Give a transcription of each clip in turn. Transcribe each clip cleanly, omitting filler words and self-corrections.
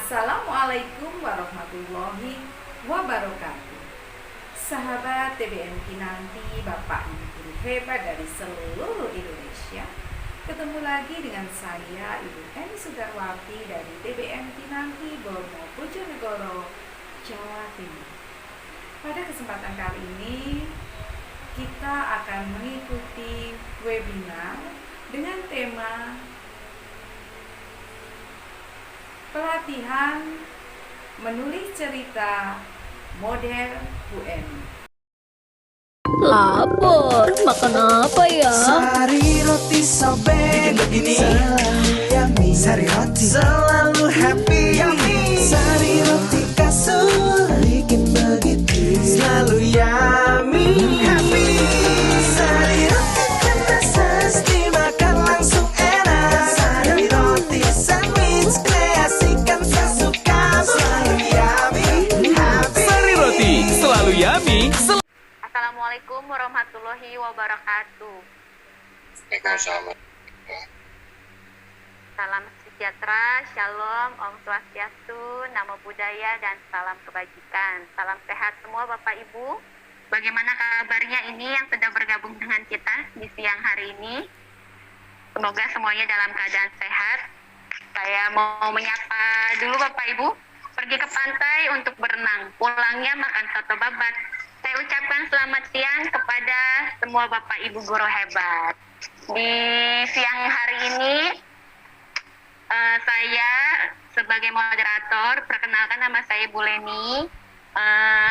Assalamualaikum warahmatullahi wabarakatuh. Sahabat TBM Kinanti, Bapak Ibu guru hebat dari seluruh Indonesia. Ketemu lagi dengan saya Ibu Eni Sudarwati dari TBM Kinanti, Bromo, Bojonegoro, Jawa Timur. Pada kesempatan kali ini kita akan mengikuti webinar dengan tema pelatihan menulis cerita model Bu Emi. Lapar, makan apa ya? Sari roti sobek begini, selalu yummy. Sari roti selalu happy, yummy. Sari roti kasur bikin begitu, selalu yummy, happy. Sari roti kan rasa dimakan langsung enak. Sari roti sandwich kreasikan sesuka, selalu yummy, happy. Sari roti selalu yummy. Assalamualaikum warahmatullahi wabarakatuh. Waalaikumsalam. Salam sejahtera, shalom, om swastiastu, namo buddhaya, dan salam kebajikan. Salam sehat semua Bapak Ibu. Bagaimana kabarnya ini yang sudah bergabung dengan kita di siang hari ini? Semoga semuanya dalam keadaan sehat. Saya mau menyapa dulu Bapak Ibu. Pergi ke pantai untuk berenang, pulangnya makan soto babat. Saya ucapkan selamat siang kepada semua Bapak Ibu guru hebat. Di siang hari ini, saya sebagai moderator, perkenalkan nama saya Bu Leni.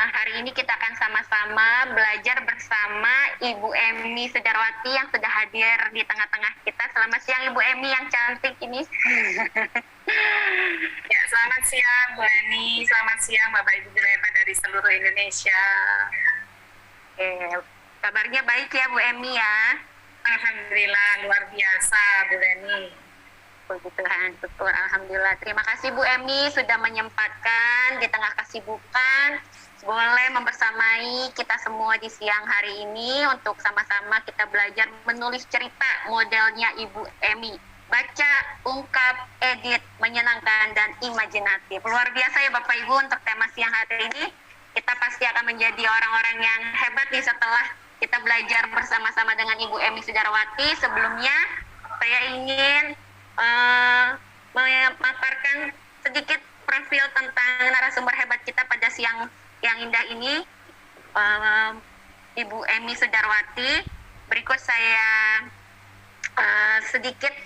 Hari ini kita akan sama-sama belajar bersama Ibu Emi Sudarwati yang sudah hadir di tengah-tengah kita. Selamat siang Ibu Emi yang cantik ini. Ya, selamat siang Bu Leni, selamat siang Bapak Ibu guru hebat dari seluruh Indonesia. Oke, kabarnya baik ya Bu Emi ya. Alhamdulillah luar biasa Bu Leni. Puji Tuhan, syukur alhamdulillah. Terima kasih Bu Emi sudah menyempatkan di tengah kesibukan boleh membersamai kita semua di siang hari ini untuk sama-sama kita belajar menulis cerita modelnya Ibu Emi. Baca, ungkap, edit, menyenangkan, dan imajinatif. Luar biasa ya Bapak Ibu untuk tema siang hari ini. Kita pasti akan menjadi orang-orang yang hebat nih setelah kita belajar bersama-sama dengan Ibu Emi Sudarwati. Sebelumnya saya ingin memaparkan sedikit profil tentang narasumber hebat kita pada siang yang indah ini, Ibu Emi Sudarwati. Berikut saya sedikit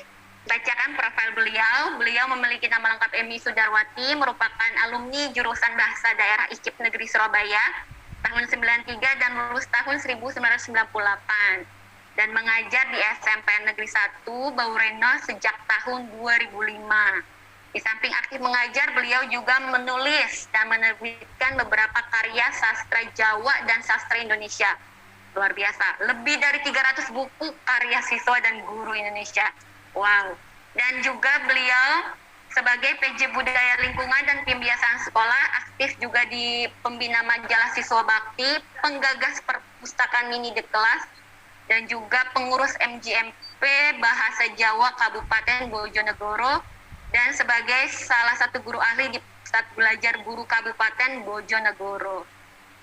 bacakan profil beliau. Beliau memiliki nama lengkap Emi Sudarwati, merupakan alumni jurusan Bahasa Daerah IKIP Negeri Surabaya tahun 93 dan lulus tahun 1998 dan mengajar di SMP Negeri 1 Baureno sejak tahun 2005. Di samping aktif mengajar, beliau juga menulis dan menerbitkan beberapa karya sastra Jawa dan sastra Indonesia. Luar biasa, lebih dari 300 buku karya siswa dan guru Indonesia. Wow. Dan juga beliau sebagai PJ Budaya Lingkungan dan Pembiasaan Sekolah, aktif juga di pembina majalah Siswa Bakti, penggagas perpustakaan mini di kelas, dan juga pengurus MJMP Bahasa Jawa Kabupaten Bojonegoro, dan sebagai salah satu guru ahli di Pusat Belajar Guru Kabupaten Bojonegoro.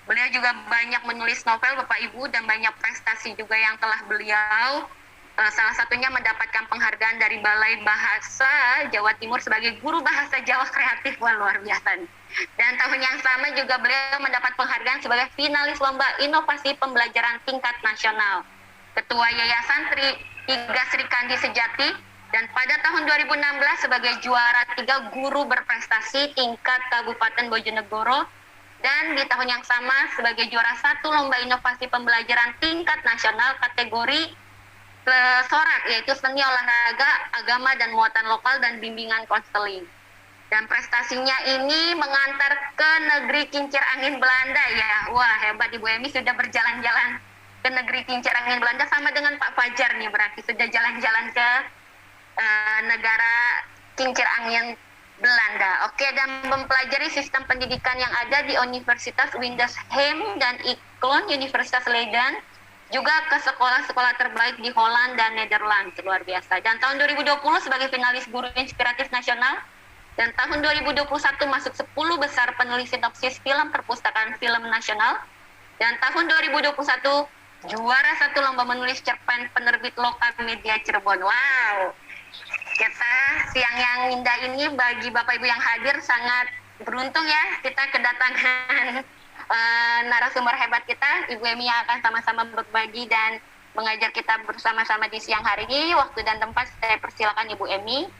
Beliau juga banyak menulis novel Bapak Ibu dan banyak prestasi juga yang telah beliau salah satunya mendapatkan penghargaan dari Balai Bahasa Jawa Timur sebagai guru bahasa Jawa kreatif. Wah, luar biasa nih. Dan tahun yang sama juga beliau mendapat penghargaan sebagai finalis lomba inovasi pembelajaran tingkat nasional, Ketua Yayasan Tiga Sri Kandi Sejati, dan pada tahun 2016 sebagai juara 3 guru berprestasi tingkat Kabupaten Bojonegoro, dan di tahun yang sama sebagai juara 1 lomba inovasi pembelajaran tingkat nasional kategori Sorak, yaitu seni olahraga, agama dan muatan lokal dan bimbingan konseling. Dan prestasinya ini mengantar ke negeri kincir angin Belanda ya. Wah, hebat Ibu Emi sudah berjalan-jalan ke negeri kincir angin Belanda sama dengan Pak Fajar nih, berarti sudah jalan-jalan ke negara kincir angin Belanda. Oke, dan mempelajari sistem pendidikan yang ada di Universitas Windesheim dan Eekloon, Universitas Leiden, juga ke sekolah-sekolah terbaik di Holland dan Nederland. Luar biasa. Dan tahun 2020 sebagai finalis guru inspiratif nasional Dan tahun 2021 masuk 10 besar penulis sinopsis film Perpustakaan Film Nasional. Dan tahun 2021 juara 1 lomba menulis cerpen penerbit lokal media Cirebon. Wow, kita siang yang indah ini bagi Bapak Ibu yang hadir sangat beruntung ya, kita kedatangan narasumber hebat kita, Ibu Emi yang akan sama-sama berbagi dan mengajar kita bersama-sama di siang hari ini. Waktu dan tempat saya persilakan Ibu Emi.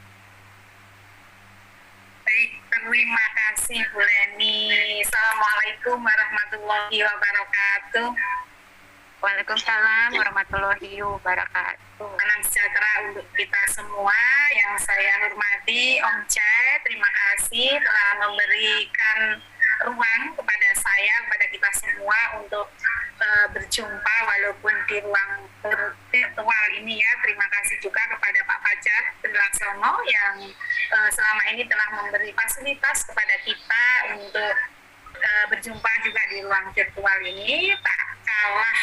Baik, terima kasih Bu Leni. Assalamualaikum warahmatullahi wabarakatuh. Waalaikumsalam warahmatullahi wabarakatuh. Salam sejahtera untuk kita semua. Yang saya hormati Om Cai, terima kasih telah memberikan ruang kepada saya, kepada kita semua untuk berjumpa walaupun di ruang virtual ini ya. Terima kasih juga kepada Pak Fajar Laksono yang selama ini telah memberi fasilitas kepada kita untuk berjumpa juga di ruang virtual ini. Tak kalah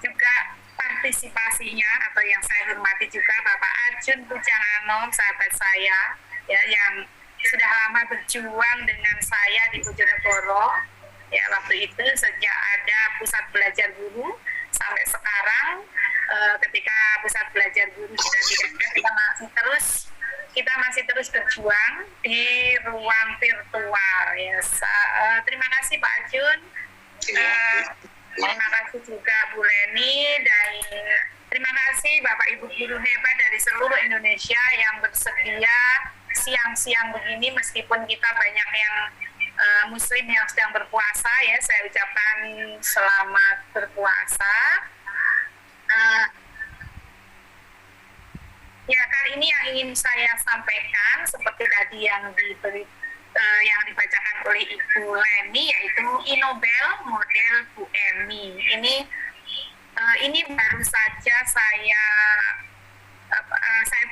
juga partisipasinya atau yang saya hormati juga Bapak Ajun Pujanganom, sahabat saya ya, yang sudah lama berjuang dengan saya di Bojonegoro ya, waktu itu sejak ada pusat belajar guru sampai sekarang ketika pusat belajar guru sudah tidak ada, kita masih terus berjuang di ruang virtual ya. Terima kasih Pak Ajun. Terima kasih juga Bu Leni, dan terima kasih Bapak Ibu guru hebat dari seluruh Indonesia yang bersedia siang-siang begini meskipun kita banyak yang muslim yang sedang berpuasa ya, saya ucapkan selamat berpuasa. Ya, kali ini yang ingin saya sampaikan seperti tadi yang yang dibacakan oleh Ibu Leni, yaitu Inobel model Bu Emi. Ini baru saja saya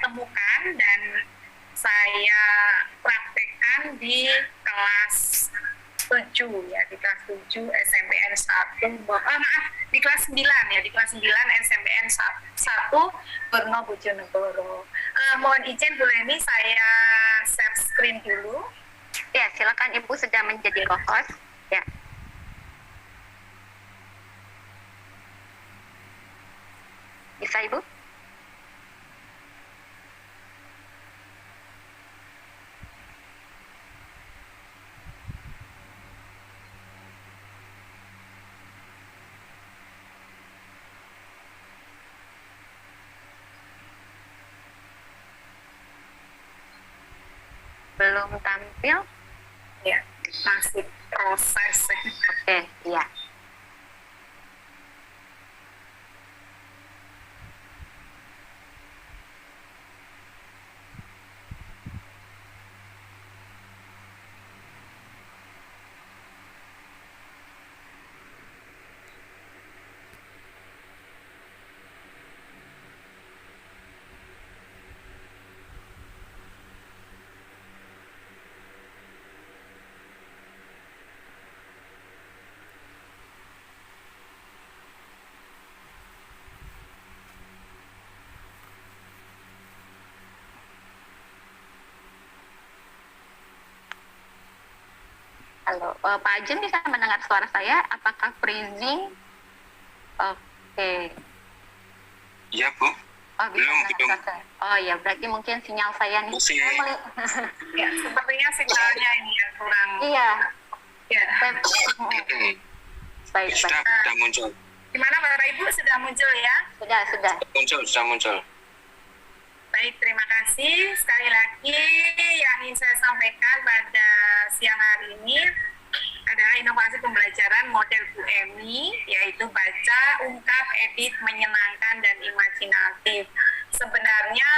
temukan dan saya praktekkan di kelas 7 ya, di kelas 7 SMPN 1, di kelas 9 ya, di kelas 9 SMPN 1 Borno Bojonegoro. Mohon izin Bu Leni, saya share screen dulu. Ya, silakan Ibu sudah menjadi co-host. Ya. Bisa Ibu? Belum tampil? Ya, masih proses. Oke, ya. Halo, Pak Ajun bisa mendengar suara saya? Apakah freezing? Oke. Iya Bu. Oh, bisa Belum. mendengar suara saya. Oh ya, berarti mungkin sinyal saya nih. Masih. Ya, sepertinya sinyalnya ini ya kurang. Iya. Ya. Baik, Sudah muncul. Gimana Bapak Ibu, sudah muncul ya? Sudah. Sudah muncul. Baik, terima kasih. Sekali lagi yang ingin saya sampaikan pada siang hari ini adalah inovasi pembelajaran model Bu Emi, yaitu baca, ungkap, edit, menyenangkan, dan imajinatif. Sebenarnya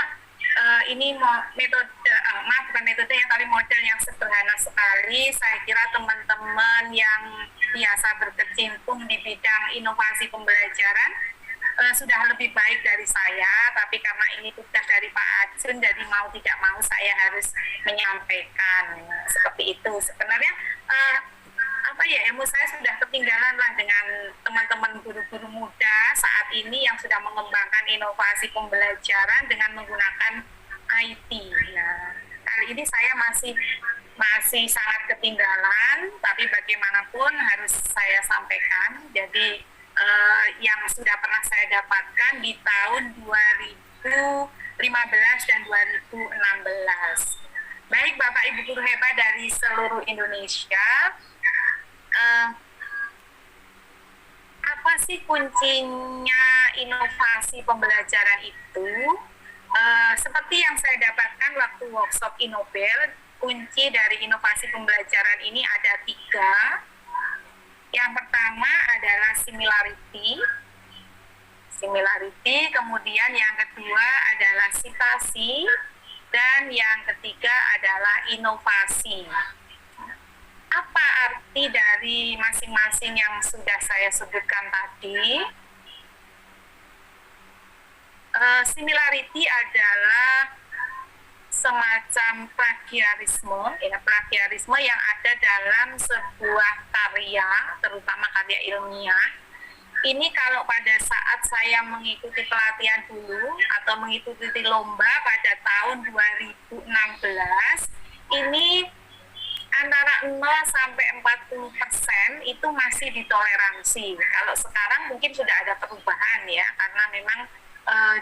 ini bukan metode ya, tapi model yang sederhana sekali. Saya kira teman-teman yang biasa berkecimpung di bidang inovasi pembelajaran sudah lebih baik dari saya, tapi karena ini tugas dari Pak Ajun, jadi mau tidak mau saya harus menyampaikan seperti itu. Sebenarnya ilmu saya sudah ketinggalan lah dengan teman-teman guru-guru muda saat ini yang sudah mengembangkan inovasi pembelajaran dengan menggunakan IT. Nah, kali hari ini saya masih sangat ketinggalan, tapi bagaimanapun harus saya sampaikan. Jadi yang sudah pernah saya dapatkan di tahun 2015 dan 2016. Baik Bapak Ibu guru hebat dari seluruh Indonesia, apa sih kuncinya inovasi pembelajaran itu? Seperti yang saya dapatkan waktu workshop Inobel, kunci dari inovasi pembelajaran ini ada 3. Yang pertama adalah similarity, kemudian yang kedua adalah citasi, dan yang ketiga adalah inovasi. Apa arti dari masing-masing yang sudah saya sebutkan tadi? Similarity adalah semacam plagiarisme yang ada dalam sebuah karya, terutama karya ilmiah. Ini kalau pada saat saya mengikuti pelatihan dulu atau mengikuti lomba pada tahun 2016, ini antara 0 sampai 40% itu masih ditoleransi. Kalau sekarang mungkin sudah ada perubahan ya, karena memang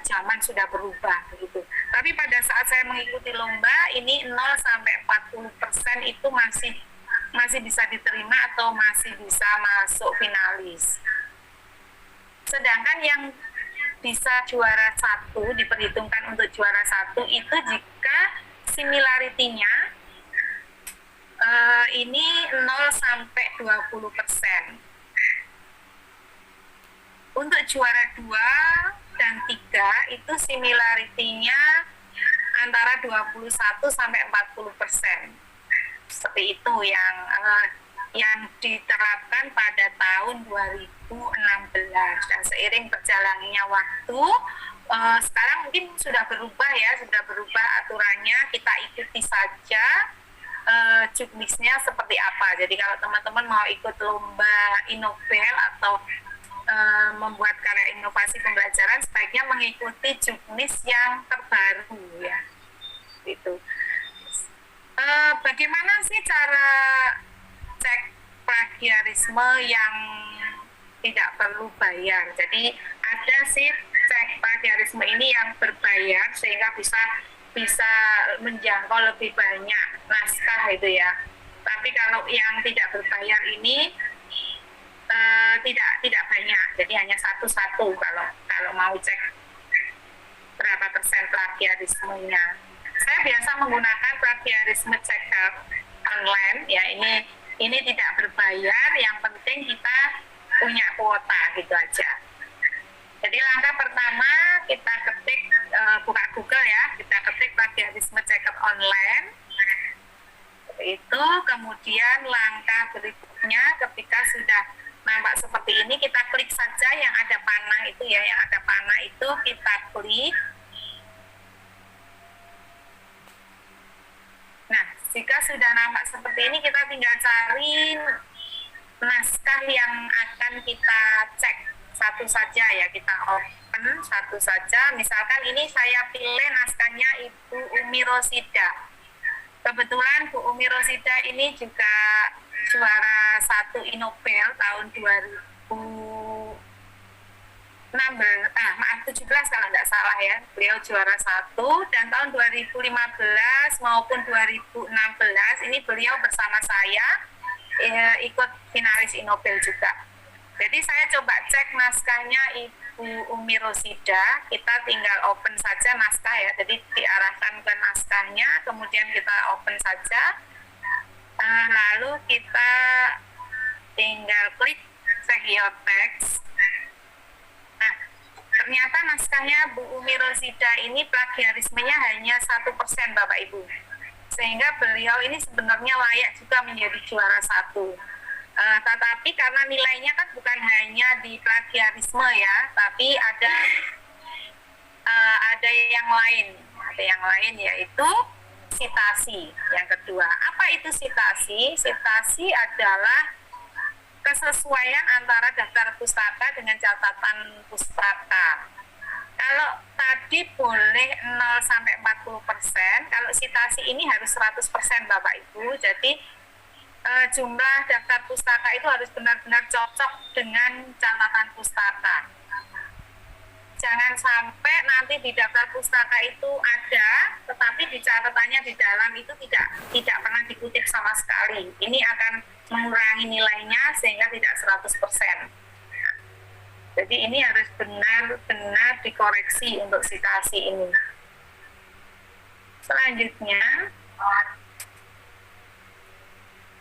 zaman sudah berubah gitu. Tapi pada saat saya mengikuti lomba ini 0 sampai 40% itu masih bisa diterima atau masih bisa masuk finalis. Sedangkan yang bisa juara 1, diperhitungkan untuk juara 1 itu jika similarity-nya ini 0 sampai 20%. Untuk juara 2 dan 3 itu similarity-nya antara 21 sampai 40%. Seperti itu yang diterapkan pada tahun 2016. Dan seiring berjalannya waktu, sekarang mungkin sudah berubah aturannya, kita ikuti saja juknisnya seperti apa. Jadi kalau teman-teman mau ikut lomba Inobel atau membuat karya inovasi pembelajaran, sebaiknya mengikuti juknis yang terbaru ya. Gitu. Bagaimana sih cara cek plagiarisme yang tidak perlu bayar? Jadi ada sih cek plagiarisme ini yang berbayar sehingga bisa menjangkau lebih banyak naskah itu ya. Tapi kalau yang tidak berbayar ini tidak banyak, jadi hanya satu-satu kalau mau cek berapa persen plagiarismenya. Saya biasa menggunakan plagiarisme checker online ya, ini tidak berbayar, yang penting kita punya kuota gitu aja. Jadi langkah pertama kita ketik, buka Google ya, kita ketik plagiarisme checker online. Itu kemudian langkah berikutnya ketika sudah nampak seperti ini, kita klik saja yang ada panah itu ya, yang ada panah itu kita klik. Nah, jika sudah nampak seperti ini, kita tinggal cari naskah yang akan kita cek satu saja ya, kita open satu saja. Misalkan ini saya pilih naskahnya Ibu Umi Rosida. Kebetulan Bu Umi Rosida ini juga juara 1 Inobel tahun 2017 kalau tidak salah ya. Beliau juara 1, dan tahun 2015 maupun 2016 ini beliau bersama saya ikut finalis Inobel juga. Jadi saya coba cek naskahnya Ibu Umi Rosida, kita tinggal open saja naskah ya, jadi diarahkan ke naskahnya, kemudian kita open saja, lalu kita tinggal klik check your text. Nah, ternyata naskahnya Bu Umi Rosida ini plagiarismenya hanya 1% Bapak Ibu, sehingga beliau ini sebenarnya layak juga menjadi juara 1. Tetapi karena nilainya kan bukan hanya di plagiarisme ya, tapi ada yang lain yaitu sitasi. Yang kedua, apa itu sitasi? Sitasi adalah kesesuaian antara daftar pustaka dengan catatan pustaka. Kalau tadi boleh 0 sampai 40%, kalau citasi ini harus 100% Bapak Ibu. Jadi jumlah daftar pustaka itu harus benar-benar cocok dengan catatan pustaka. Jangan sampai nanti di daftar pustaka itu ada, tetapi di catatannya di dalam itu tidak pernah dikutip sama sekali. Ini akan mengurangi nilainya sehingga tidak 100%. Jadi ini harus benar-benar dikoreksi untuk citasi ini. Selanjutnya,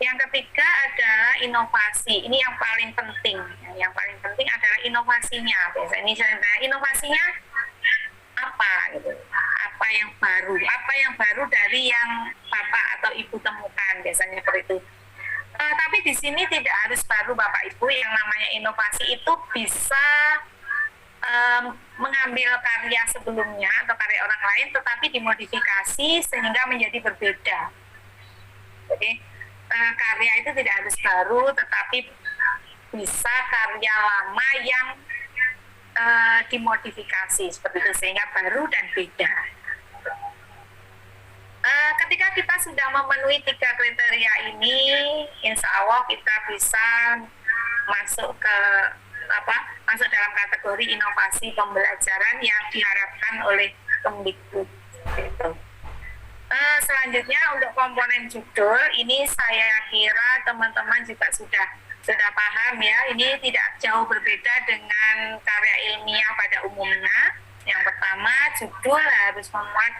yang ketiga adalah inovasi. Ini yang paling penting. Yang paling penting adalah inovasinya. Biasanya inovasinya apa gitu? Apa yang baru? Apa yang baru dari yang Bapak atau Ibu temukan? Biasanya seperti itu. Tapi di sini tidak harus baru Bapak Ibu. Yang namanya inovasi itu bisa mengambil karya sebelumnya atau karya orang lain, tetapi dimodifikasi sehingga menjadi berbeda. Jadi karya itu tidak harus baru, tetapi bisa karya lama yang dimodifikasi seperti itu sehingga baru dan beda. Ketika kita sudah memenuhi 3 kriteria ini, insya Allah kita bisa masuk dalam kategori inovasi pembelajaran yang diharapkan oleh Kemdikbud. Gitu. Selanjutnya untuk komponen judul ini saya kira teman-teman juga sudah paham ya. Ini tidak jauh berbeda dengan karya ilmiah pada umumnya. Yang pertama, judul harus memuat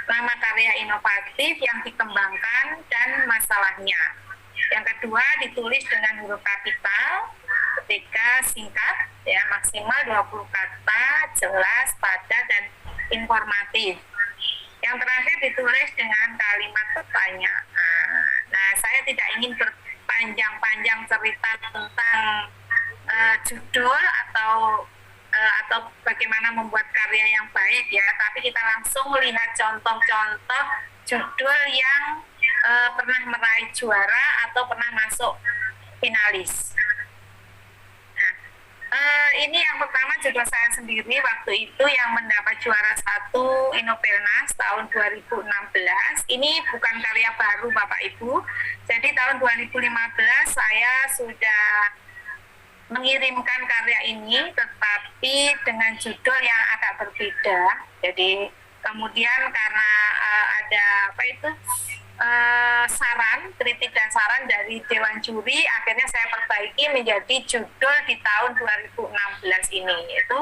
nama karya inovatif yang dikembangkan dan masalahnya. Yang kedua, ditulis dengan huruf kapital. Ketiga, singkat ya, maksimal 20 kata, jelas, padat dan informatif. Yang terakhir ditulis dengan kalimat pertanyaan. Nah, saya tidak ingin berpanjang-panjang cerita tentang judul atau bagaimana membuat karya yang baik ya, tapi kita langsung melihat contoh-contoh judul yang pernah meraih juara atau pernah masuk finalis. Ini yang pertama judul saya sendiri waktu itu yang mendapat juara 1 Inopelnas tahun 2016. Ini bukan karya baru Bapak Ibu. Jadi tahun 2015 saya sudah mengirimkan karya ini, tetapi dengan judul yang agak berbeda. Jadi kemudian karena ada kritik dan saran dari Dewan Juri, akhirnya saya perbaiki menjadi judul di tahun 2016 ini, yaitu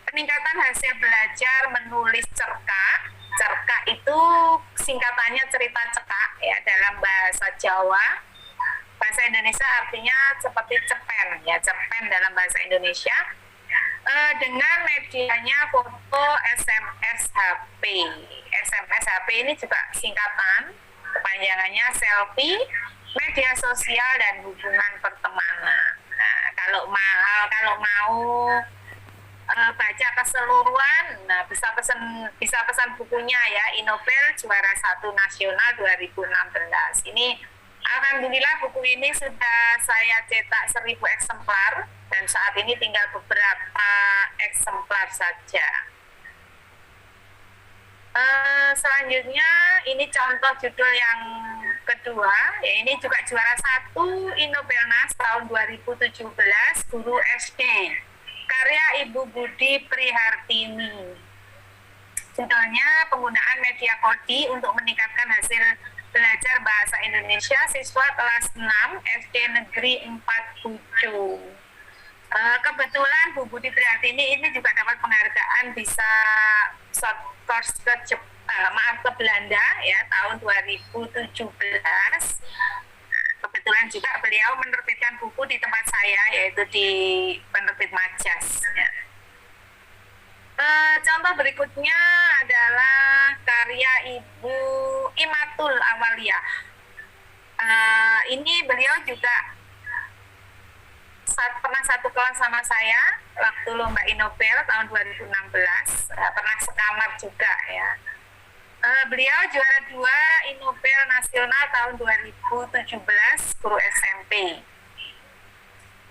peningkatan hasil belajar menulis cerkak. Cerkak itu singkatannya cerita cekak ya dalam bahasa Jawa. Bahasa Indonesia artinya seperti cerpen ya, cerpen dalam bahasa Indonesia. Dengan medianya foto SMS HP. SMS HP ini juga singkatan, kepanjangannya selfie, media sosial dan hubungan pertemanan. Nah, kalau mau baca keseluruhan, nah bisa pesan bukunya ya, Inopel juara 1 nasional 2016. Ini alhamdulillah buku ini sudah saya cetak 1000 eksemplar dan saat ini tinggal beberapa eksemplar saja. Selanjutnya ini contoh judul yang kedua, ya ini juga juara 1 Inopelnas tahun 2017, guru SD, karya Ibu Budi Prihartini. Judulnya penggunaan media kodi untuk meningkatkan hasil belajar bahasa Indonesia siswa kelas 6 SD Negeri 4 Bucu. Kebetulan Bu Budi Prihartini ini juga dapat penghargaan bisa short course ke Belanda ya tahun 2017. Kebetulan juga beliau menerbitkan buku di tempat saya, yaitu di penerbit Majas ya. Contoh berikutnya adalah karya Ibu Imatul Awaliyah. Ini beliau juga pernah satu kelas sama saya waktu lomba Inopel tahun 2016, pernah sekamar juga ya. Beliau juara 2 Inopel Nasional tahun 2017, guru SMP.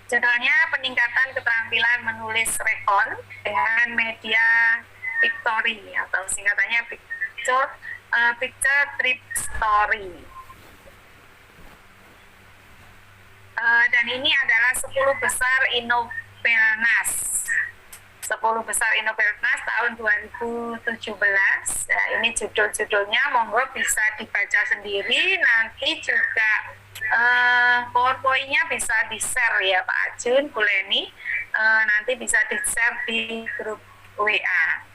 Judulnya peningkatan keterampilan menulis rekon dengan media Pictory atau singkatannya Picture Trip Story. Dan ini adalah 10 besar Innovelnas. 10 besar Innovelnas tahun 2017. Nah, ini judul-judulnya, monggo bisa dibaca sendiri. Nanti juga PowerPoint-nya bisa di-share ya Pak Ajun, Bu Leni. Nanti bisa di-share di grup WA.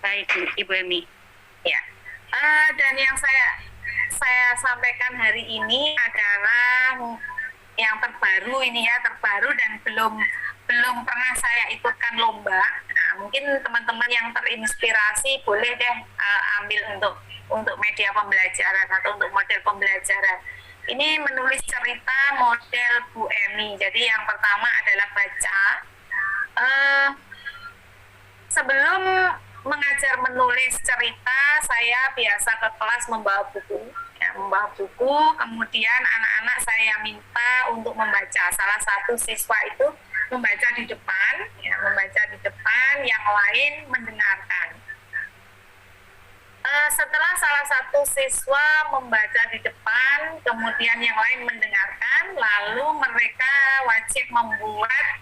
Baik, Ibu Emi. Ya. Dan yang saya sampaikan hari ini adalah yang terbaru ini ya, terbaru dan belum pernah saya ikutkan lomba. Nah, mungkin teman-teman yang terinspirasi boleh deh ambil untuk media pembelajaran atau untuk model pembelajaran. Ini menulis cerita model Bu Emi. Jadi yang pertama adalah baca. Sebelum mengajar menulis cerita, saya biasa ke kelas membawa buku. Membawa buku, kemudian anak-anak saya minta untuk membaca. Salah satu siswa itu membaca di depan, yang lain mendengarkan. Setelah salah satu siswa membaca di depan, kemudian yang lain mendengarkan, lalu mereka wajib membuat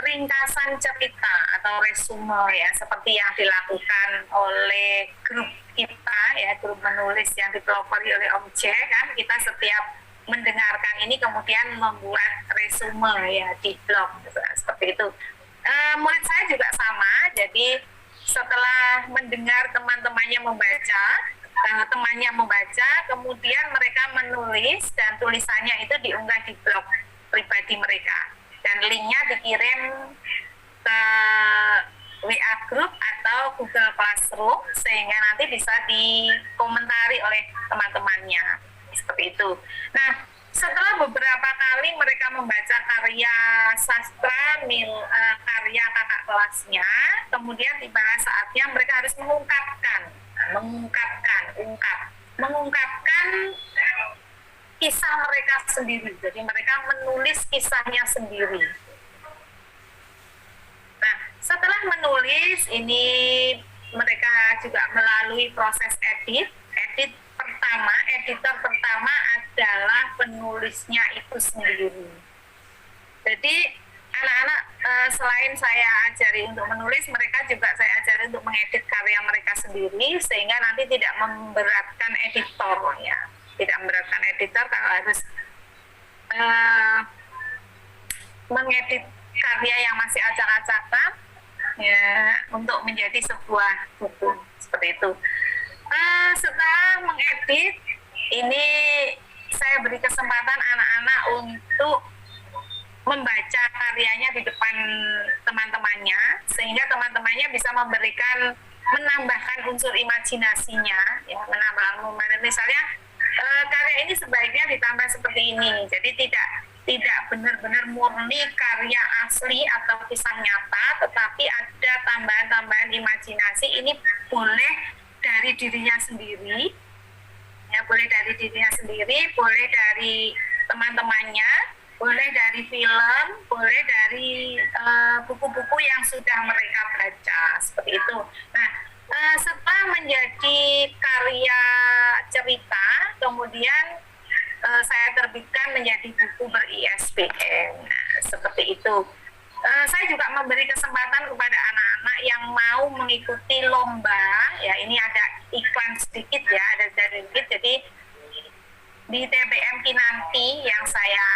ringkasan cerita atau resume ya, seperti yang dilakukan oleh grup kita ya, grup menulis yang dipelopori oleh Om C kan. Kita setiap mendengarkan ini kemudian membuat resume ya di blog seperti itu. Murid saya juga sama, jadi setelah mendengar temannya membaca, kemudian mereka menulis dan tulisannya itu diunggah di blog pribadi mereka dan linknya dikirim ke WA Group atau Google Classroom sehingga nanti bisa dikomentari oleh teman-temannya seperti itu. Nah, setelah beberapa kali mereka membaca karya sastra karya kakak kelasnya, kemudian tibalah saatnya mereka harus mengungkapkan kisah mereka sendiri. Jadi mereka menulis kisahnya sendiri. Nah, setelah menulis ini mereka juga melalui proses editor pertama adalah penulisnya itu sendiri. Jadi anak-anak selain saya ajari untuk menulis, mereka juga saya ajari untuk mengedit karya mereka sendiri sehingga nanti tidak memberatkan editor ya. Tidak memberatkan editor kalau harus mengedit karya yang masih acak-acakan ya untuk menjadi sebuah buku seperti itu. Setelah mengedit ini saya beri kesempatan anak-anak untuk membaca karyanya di depan teman-temannya sehingga teman-temannya bisa menambahkan unsur imajinasinya ya, misalnya karya ini sebaiknya ditambah seperti ini. Jadi tidak benar-benar murni karya asli atau kisah nyata, tetapi ada tambahan-tambahan imajinasi. Ini boleh dari dirinya sendiri, ya boleh dari dirinya sendiri, boleh dari teman-temannya, boleh dari film, boleh dari buku-buku yang sudah mereka baca seperti itu. Nah, setelah menjadi karya cerita, kemudian saya terbitkan menjadi buku ber-ISBN. Nah, seperti itu. Saya juga memberi kesempatan kepada anak-anak yang mau mengikuti lomba. Ya, ini ada iklan sedikit ya, ada sedikit. Jadi di TBM Kinanti yang saya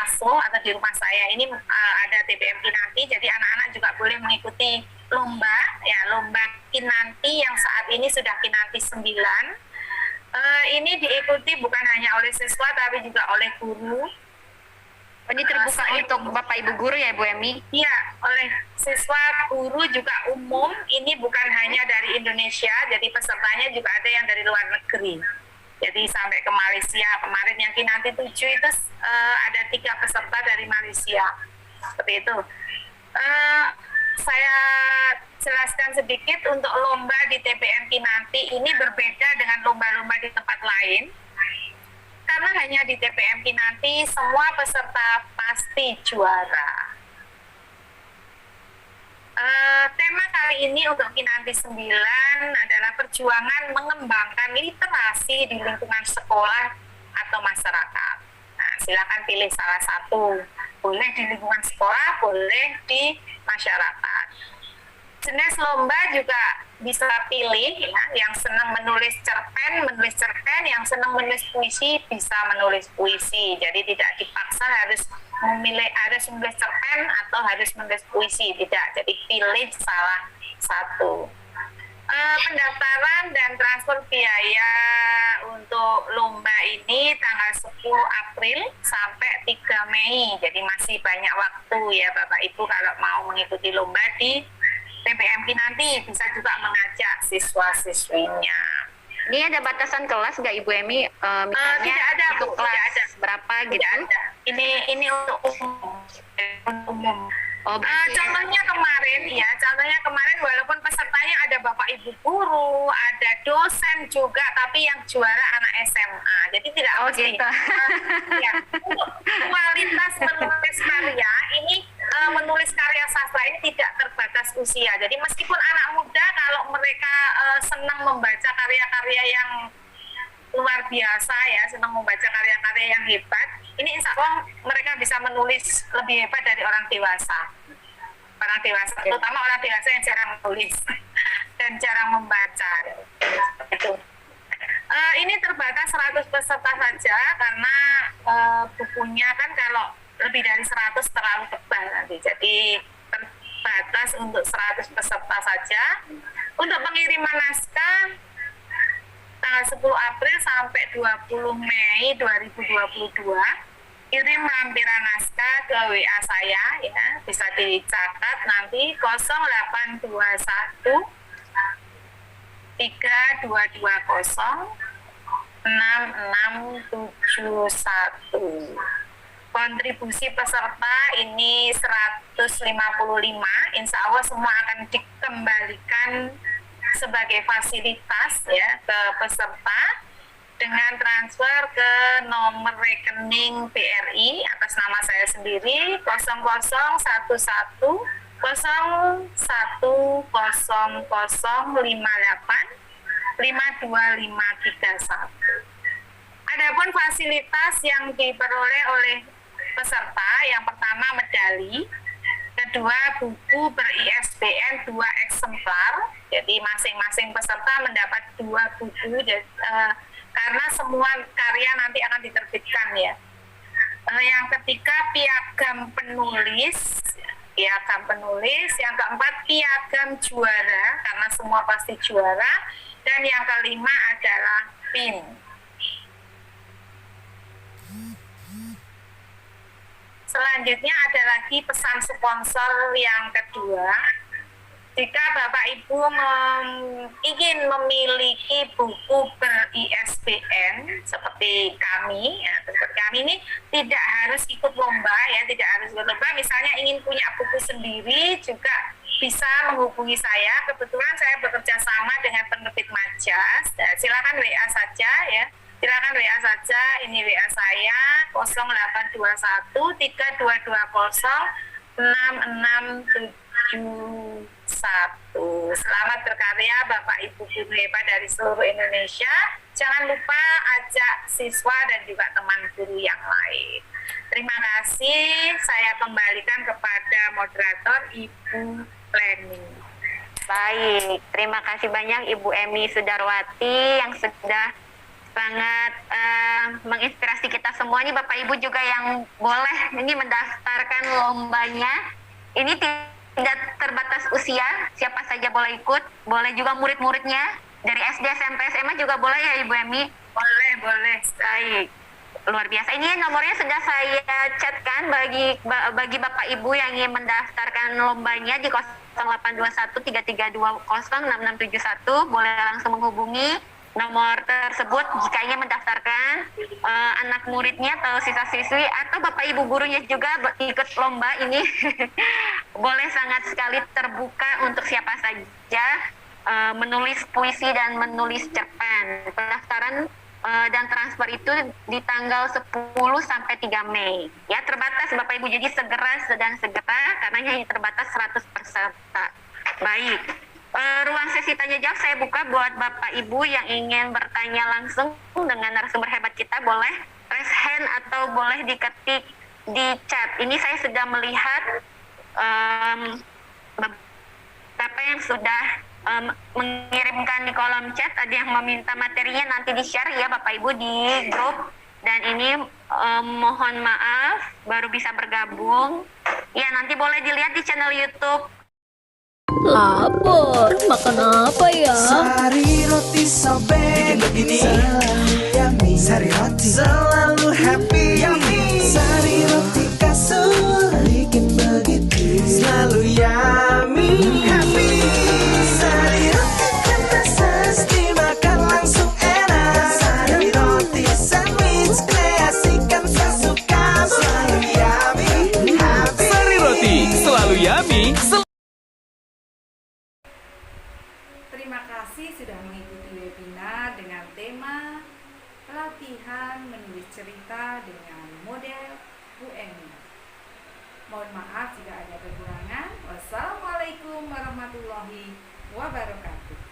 asuh atau di rumah saya ini ada TBM Kinanti. Jadi anak-anak juga boleh mengikuti lomba Kinanti yang saat ini sudah Kinanti 9. Ini diikuti bukan hanya oleh siswa tapi juga oleh guru. Ini terbuka untuk Bapak Ibu guru ya Bu Emi? Iya, oleh siswa, guru juga umum. Ini bukan hanya dari Indonesia, jadi pesertanya juga ada yang dari luar negeri. Jadi sampai ke Malaysia. Kemarin yang Kinanti 7 itu ada 3 peserta dari Malaysia. Seperti itu. Saya jelaskan sedikit untuk lomba di TBM Kinanti ini berbeda dengan lomba-lomba di tempat lain. karena hanya di TPM Kinanti semua peserta pasti juara. Tema kali ini untuk Kinanti 9 adalah perjuangan mengembangkan literasi di lingkungan sekolah atau masyarakat. Nah, silakan pilih salah satu. Boleh di lingkungan sekolah, boleh di masyarakat. Jenis lomba juga bisa pilih ya, yang senang menulis cerpen, yang senang menulis puisi bisa menulis puisi. Jadi tidak dipaksa harus menulis cerpen atau harus menulis puisi, tidak. Jadi pilih salah satu. Pendaftaran dan transfer biaya untuk lomba ini tanggal 10 April sampai 3 Mei. Jadi masih banyak waktu ya Bapak Ibu kalau mau mengikuti lomba di TPM Kinanti, bisa juga mengajak siswa-siswinya. Ini ada batasan kelas nggak Ibu Emi? Misalnya Tidak ada, untuk Bu. kelas Tidak ada. berapa gitu? Tidak ada. Ini untuk umum. Oh, berarti Contohnya kemarin walaupun pesertanya ada Bapak Ibu guru, ada dosen juga, tapi yang juara anak SMA. Jadi tidak mesti. gitu. Ya, untuk kualitas menulis karya ini menulis karya sastra ini tidak terbatas usia. Jadi meskipun anak muda kalau mereka senang membaca karya-karya yang luar biasa ya, senang membaca karya-karya yang hebat, ini insya Allah mereka bisa menulis lebih hebat dari orang dewasa, terutama orang dewasa yang jarang menulis dan jarang membaca. Itu. Ini terbatas 100 peserta saja karena bukunya kan kalau lebih dari 100 terlalu tebal nanti. Jadi terbatas untuk 100 peserta saja. Untuk pengiriman naskah tanggal 10 April sampai 20 Mei 2022, kirim lampiran naskah ke WA saya ya, bisa dicatat nanti 0821 3220 6671. Kontribusi peserta ini 155, insya Allah semua akan dikembalikan sebagai fasilitas ya ke peserta dengan transfer ke nomor rekening BRI atas nama saya sendiri 0011 010058 52531. Adapun fasilitas yang diperoleh oleh peserta, yang pertama medali, kedua buku ber-ISBN 2 eksemplar, jadi masing-masing peserta mendapat 2 buku karena semua karya nanti akan diterbitkan ya. Yang ketiga piagam penulis, yang keempat piagam juara karena semua pasti juara, dan yang kelima adalah PIN. Selanjutnya ada lagi pesan sponsor yang kedua. Jika Bapak Ibu ingin memiliki buku ber-ISBN seperti kami, ya, seperti kami ini tidak harus ikut lomba ya, tidak harus ikut lomba. Misalnya ingin punya buku sendiri juga bisa menghubungi saya. Kebetulan saya bekerja sama dengan penerbit Majas. Nah, silakan WA saja ya. Silakan WA saja, ini WA saya 0821 3220 6671. Selamat berkarya Bapak Ibu guru hebat dari seluruh Indonesia. Jangan lupa ajak siswa dan juga teman guru yang lain. Terima kasih. Saya kembalikan kepada moderator Ibu Leni. Baik, terima kasih banyak Ibu Emi Sudarwati yang sudah sangat menginspirasi kita semua. Ini Bapak Ibu juga yang boleh ini mendaftarkan lombanya. Ini tidak terbatas usia, siapa saja boleh ikut, boleh juga murid-muridnya dari SD, SMP, SMA juga boleh ya Ibu Emi? Boleh. Baik, luar biasa. Ini nomornya sudah saya chatkan bagi Bapak Ibu yang ingin mendaftarkan lombanya di 0821 332 6671, boleh langsung menghubungi nomor tersebut jika ingin mendaftarkan anak muridnya atau siswa-siswi atau Bapak Ibu gurunya juga ikut lomba ini. Boleh sangat sekali terbuka untuk siapa saja menulis puisi dan menulis cerpen. Pendaftaran dan transfer itu di tanggal 10 sampai 3 Mei. Ya, terbatas Bapak Ibu, jadi segera karena hanya terbatas 100 peserta. Baik. Ruang sesi tanya jawab saya buka buat Bapak Ibu yang ingin bertanya langsung dengan narasumber hebat kita, boleh raise hand atau boleh diketik di chat. Ini saya sudah melihat beberapa yang sudah mengirimkan di kolom chat. Ada yang meminta materinya nanti di-share ya Bapak Ibu di grup. Dan ini mohon maaf baru bisa bergabung. Ya, nanti boleh dilihat di channel YouTube. Lapar, makan apa ya? Sari roti sobek begini selalu yummy. Sari roti selalu happy yummy. Sari roti kasur bikin begitu selalu yummy happy. Sari roti panas dimakan langsung enak. Sari roti sandwich kreasikan sesuka selalu yummy happy. Sari roti selalu yummy. Terima kasih sudah mengikuti webinar dengan tema pelatihan menulis cerita dengan model UMI. Mohon maaf jika ada kekurangan. Wassalamualaikum warahmatullahi wabarakatuh.